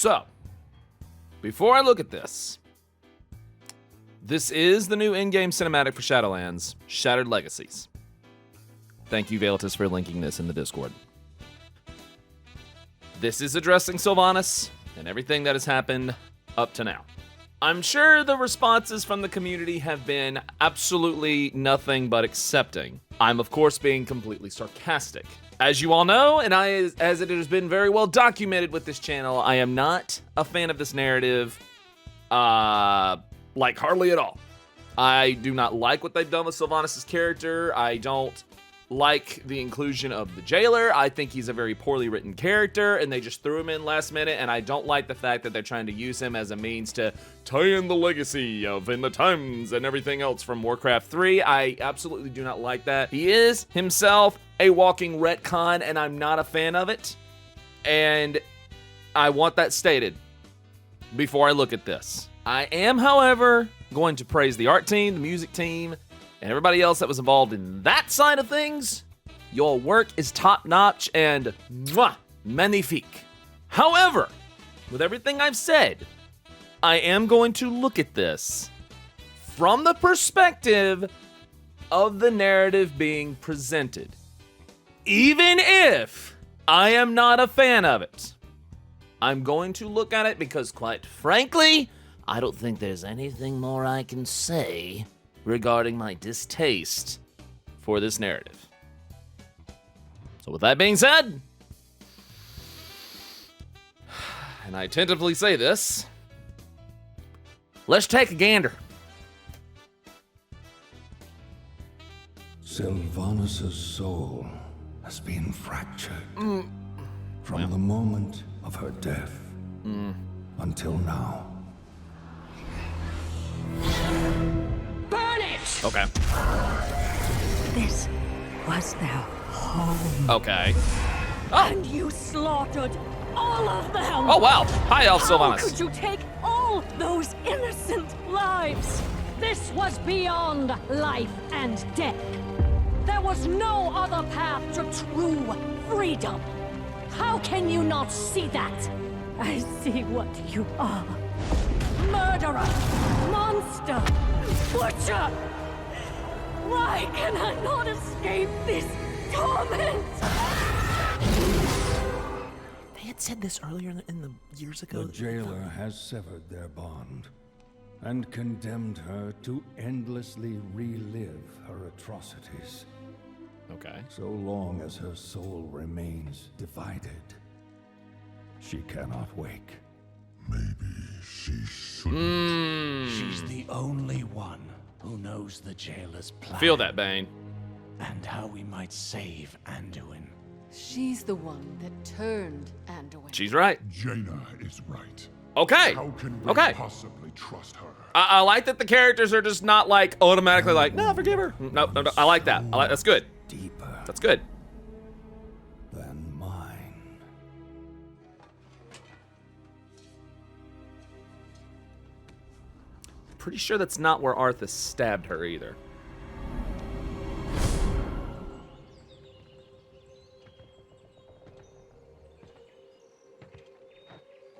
So, before I look at this is the new in-game cinematic for Shadowlands, Shattered Legacies. Thank you, Valetus, for linking this in the Discord. This is addressing Sylvanas and everything that has happened up to now. I'm sure the responses from the community have been absolutely nothing but accepting. I'm, of course, being completely sarcastic. As you all know, and as it has been very well documented with this channel, I am not a fan of this narrative, like hardly at all. I do not like what they've done with Sylvanas' character. I don't like the inclusion of the jailer. I think he's a very poorly written character, and they just threw him in last minute, and I don't like the fact that they're trying to use him as a means to tie in the legacy of In the Times and everything else from Warcraft 3. I absolutely do not like that. He is himself a walking retcon, and I'm not a fan of it, and I want that stated before I look at this. I am, however, going to praise the art team, the music team, and everybody else that was involved in that side of things. Your work is top-notch and magnifique. However, with everything I've said, I am going to look at this from the perspective of the narrative being presented. Even if I am not a fan of it, I'm going to look at it because, quite frankly, I don't think there's anything more I can say regarding my distaste for this narrative. So with that being said, and I tentatively say this, let's take a gander. Sylvanas' soul has been fractured from the moment of her death until now. Burn it! Okay. This was their home. Okay. And you slaughtered all of them! Oh, wow. Hi, Elf How Sylvanas. could you take all those innocent lives? This was beyond life and death. There was no other path to true freedom. How can you not see that? I see what you are. Murderer! Monster! Butcher! Why can I not escape this torment? They had said this earlier in the years ago. The jailer has severed their bond and condemned her to endlessly relive her atrocities. Okay. So long as her soul remains divided, she cannot wake. Maybe she shouldn't. She's the only one who knows the jailer's plan. Feel that, Bane. And how we might save Anduin. She's the one that turned Anduin. She's right. Jaina is right. Okay. How can we Okay. possibly trust her? I like that the characters are just not like automatically like, no, forgive her. No, no, no. I like that. That's good. Deeper That's good. than mine. Pretty sure that's not where Arthas stabbed her either.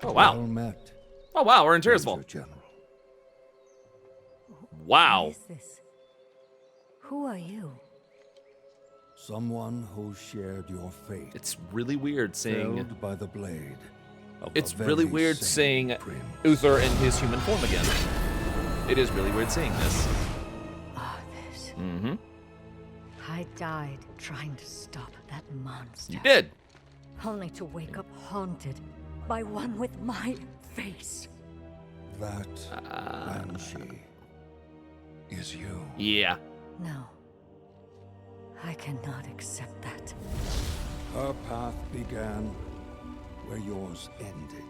Oh, wow. Well met, Oh, wow, we're in Tirisfal. Major General. Wow. What is this? Who are you? Someone who shared your fate. It's really weird seeing... Felled by the blade. Of It's a really very weird same seeing prince. Uther in his human form again. It is really weird seeing this. Arthas. Mm-hmm. I died trying to stop that monster. You did. Only to wake up haunted by one with my face. That Banshee is you. Yeah. No. I cannot accept that. Her path began where yours ended.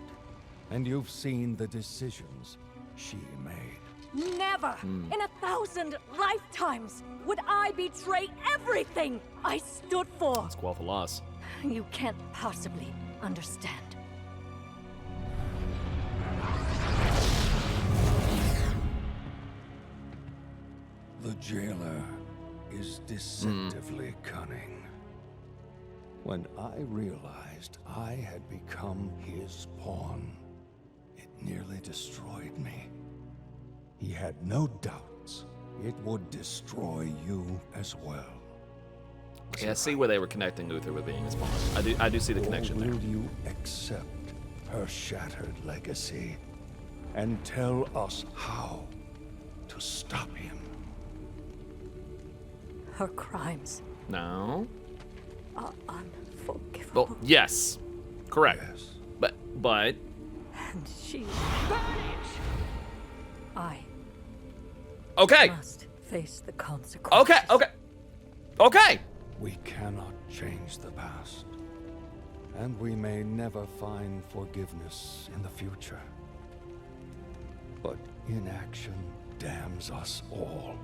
And you've seen the decisions she made. Never in 1,000 lifetimes would I betray everything I stood for. Let's quell the loss. You can't possibly understand. The jailer is deceptively cunning. When I realized I had become his pawn, nearly destroyed me. He had no doubts it would destroy you as well. Yeah, I see where they were connecting Uther with being his pawn. I do see the connection Or there. will you accept her shattered legacy and tell us how to stop him? Her crimes No. are unforgivable. Well, yes. Correct. Yes. But And she... I okay. must face the consequences. Okay. We cannot change the past, and we may never find forgiveness in the future. But inaction damns us all.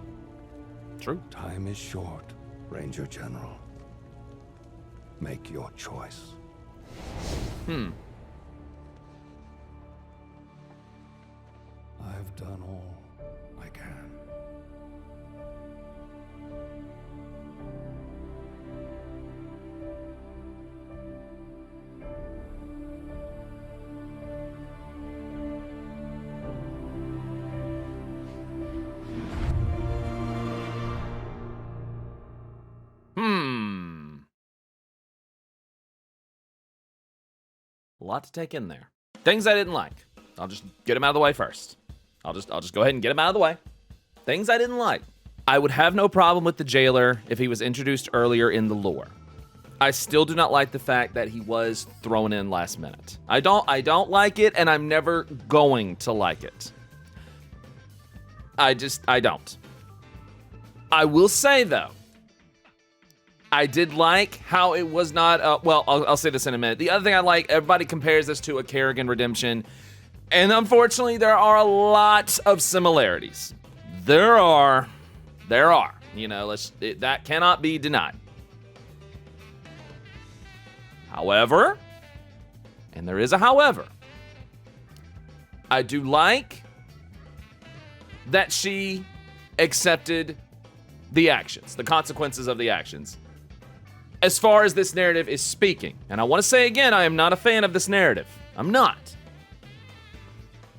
True. Time is short, Ranger General. Make your choice. I've done all I can. A lot to take in there. Things I didn't like. I'll just get them out of the way first. I'll just go ahead and get them out of the way. Things I didn't like. I would have no problem with the jailer if he was introduced earlier in the lore. I still do not like the fact that he was thrown in last minute. I don't like it, and I'm never going to like it. I don't. I will say, though, I did like how it was not, well, I'll say this in a minute. The other thing I like, everybody compares this to a Kerrigan redemption, and unfortunately, there are a lot of similarities. There are. You know, that cannot be denied. However, and there is a however, I do like that she accepted the actions, the consequences of the actions, as far as this narrative is speaking. And I want to say again, I am not a fan of this narrative. I'm not.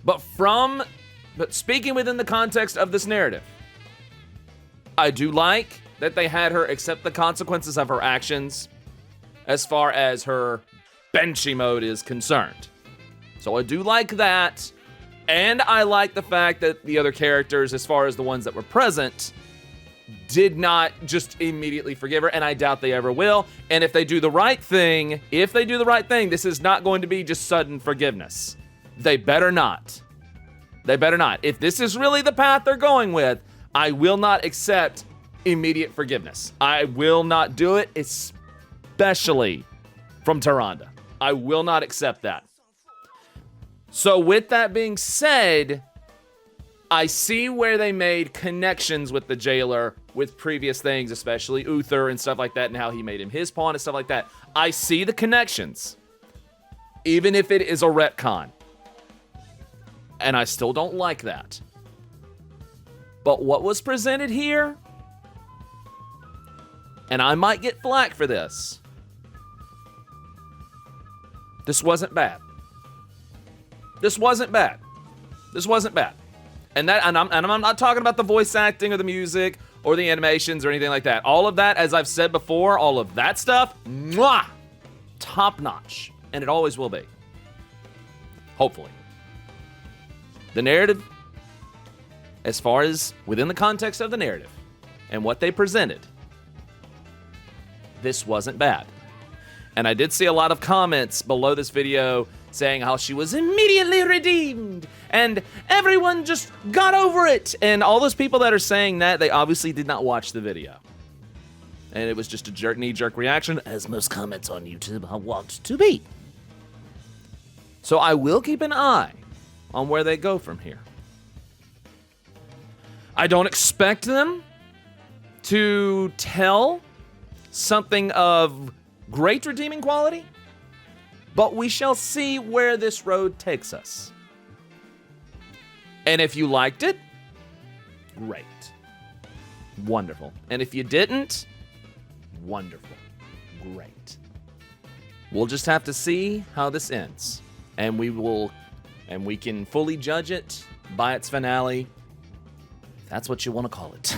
But speaking within the context of this narrative, I do like that they had her accept the consequences of her actions as far as her Banshee mode is concerned. So I do like that. And I like the fact that the other characters, as far as the ones that were present, did not just immediately forgive her, and I doubt they ever will. And if they do the right thing, this is not going to be just sudden forgiveness. They better not. If this is really the path they're going with, I will not accept immediate forgiveness. I will not do it, especially from Tyrande. I will not accept that. So with that being said, I see where they made connections with the jailer with previous things, especially Uther and stuff like that, and how he made him his pawn and stuff like that. I see the connections, even if it is a retcon. And I still don't like that. But what was presented here, and I might get flack for this, this wasn't bad. And I'm not talking about the voice acting or the music or the animations or anything like that. All of that, as I've said before, all of that stuff, mwah, top notch. And it always will be. Hopefully. The narrative, as far as within the context of the narrative and what they presented, this wasn't bad. And I did see a lot of comments below this video saying how she was immediately redeemed and everyone just got over it. And all those people that are saying that, they obviously did not watch the video. And it was just a knee-jerk reaction, as most comments on YouTube are wont to be. So I will keep an eye on where they go from here. I don't expect them to tell something of great redeeming quality, but we shall see where this road takes us. And if you liked it, great. Wonderful. And if you didn't, wonderful. Great. We'll just have to see how this ends. And we can fully judge it by its finale. If that's what you want to call it.